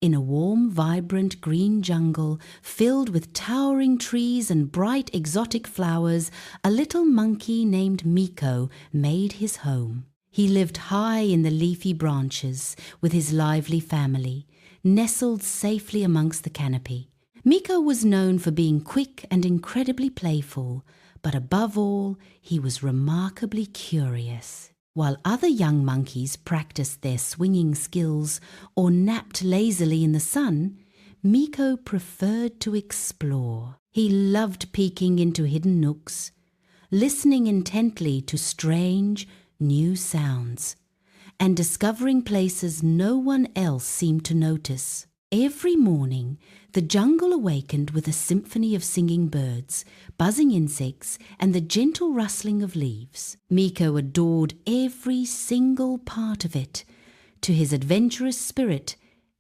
In a warm, vibrant green jungle filled with towering trees and bright exotic flowers, a little monkey named Miko made his home. He lived high in the leafy branches with his lively family, nestled safely amongst the canopy. Miko was known for being quick and incredibly playful, but above all, he was remarkably curious. While other young monkeys practiced their swinging skills or napped lazily in the sun, Miko preferred to explore. He loved peeking into hidden nooks, listening intently to strange, new sounds, and discovering places no one else seemed to notice. Every morning, the jungle awakened with a symphony of singing birds, buzzing insects, and the gentle rustling of leaves. Miko adored every single part of it. To his adventurous spirit,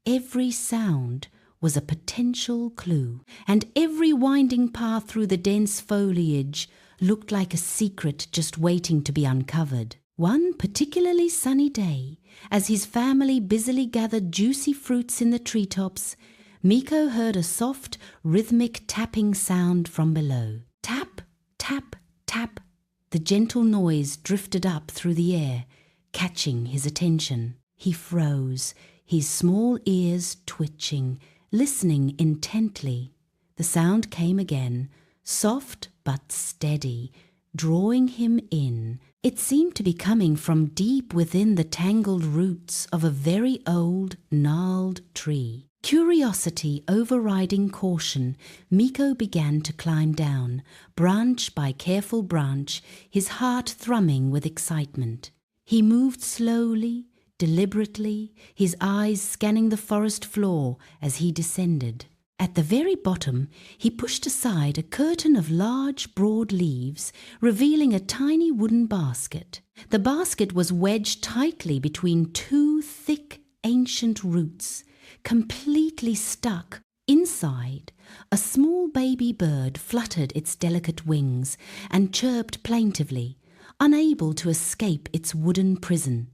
every sound was a potential clue, and every winding path through the dense foliage looked like a secret just waiting to be uncovered. One particularly sunny day, as his family busily gathered juicy fruits in the treetops, Miko heard a soft, rhythmic tapping sound from below. Tap, tap, tap. The gentle noise drifted up through the air, catching his attention. He froze, his small ears twitching, listening intently. The sound came again, soft but steady, drawing him in. It seemed to be coming from deep within the tangled roots of a very old, gnarled tree. Curiosity overriding caution, Miko began to climb down, branch by careful branch, his heart thrumming with excitement. He moved slowly, deliberately, his eyes scanning the forest floor as he descended. At the very bottom, he pushed aside a curtain of large, broad leaves, revealing a tiny wooden basket. The basket was wedged tightly between two thick, ancient roots, completely stuck. Inside, a small baby bird fluttered its delicate wings and chirped plaintively, unable to escape its wooden prison.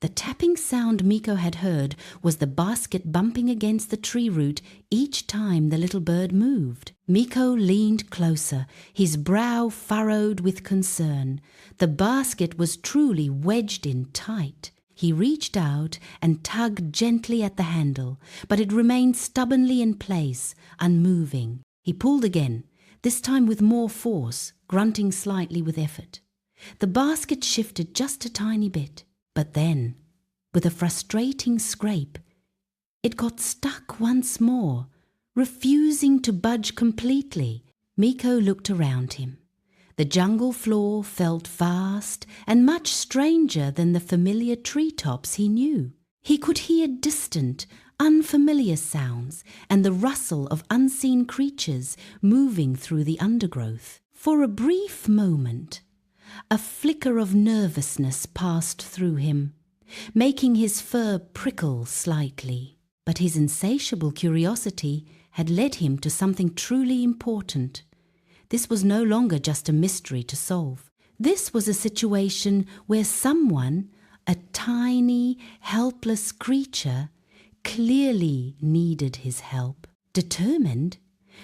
The tapping sound Miko had heard was the basket bumping against the tree root each time the little bird moved. Miko leaned closer, his brow furrowed with concern. The basket was truly wedged in tight. He reached out and tugged gently at the handle, but it remained stubbornly in place, unmoving. He pulled again, this time with more force, grunting slightly with effort. The basket shifted just a tiny bit. But then, with a frustrating scrape, it got stuck once more, refusing to budge completely. Miko looked around him. The jungle floor felt vast and much stranger than the familiar treetops he knew. He could hear distant, unfamiliar sounds and the rustle of unseen creatures moving through the undergrowth. For a brief moment, a flicker of nervousness passed through him, making his fur prickle slightly. But his insatiable curiosity had led him to something truly important. This was no longer just a mystery to solve. This was a situation where someone, a tiny, helpless creature, clearly needed his help. Determined,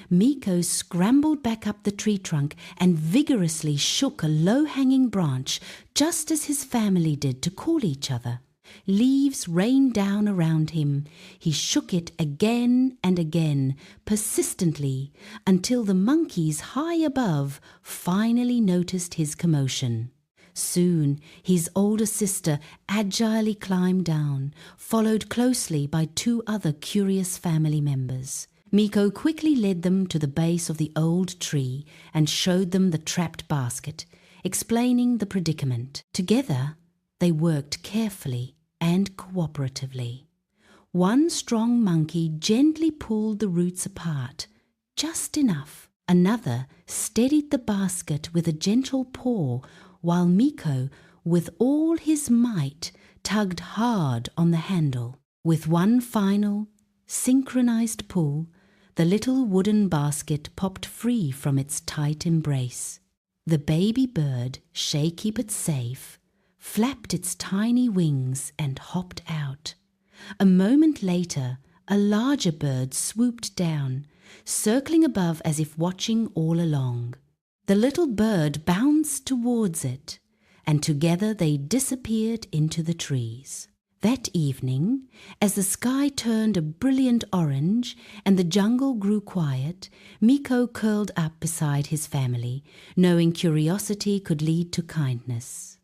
Miko scrambled back up the tree trunk and vigorously shook a low-hanging branch, just as his family did to call each other. Leaves rained down around him. He shook it again and again, persistently, until the monkeys high above finally noticed his commotion. Soon, his older sister agilely climbed down, followed closely by two other curious family members. Miko quickly led them to the base of the old tree and showed them the trapped basket, explaining the predicament. Together, they worked carefully and cooperatively. One strong monkey gently pulled the roots apart, just enough. Another steadied the basket with a gentle paw, while Miko, with all his might, tugged hard on the handle. With one final, synchronized pull, the little wooden basket popped free from its tight embrace. The baby bird, shaky but safe, flapped its tiny wings and hopped out. A moment later, a larger bird swooped down, circling above as if watching all along. The little bird bounced towards it, and together they disappeared into the trees. That evening, as the sky turned a brilliant orange and the jungle grew quiet, Miko curled up beside his family, knowing curiosity could lead to kindness.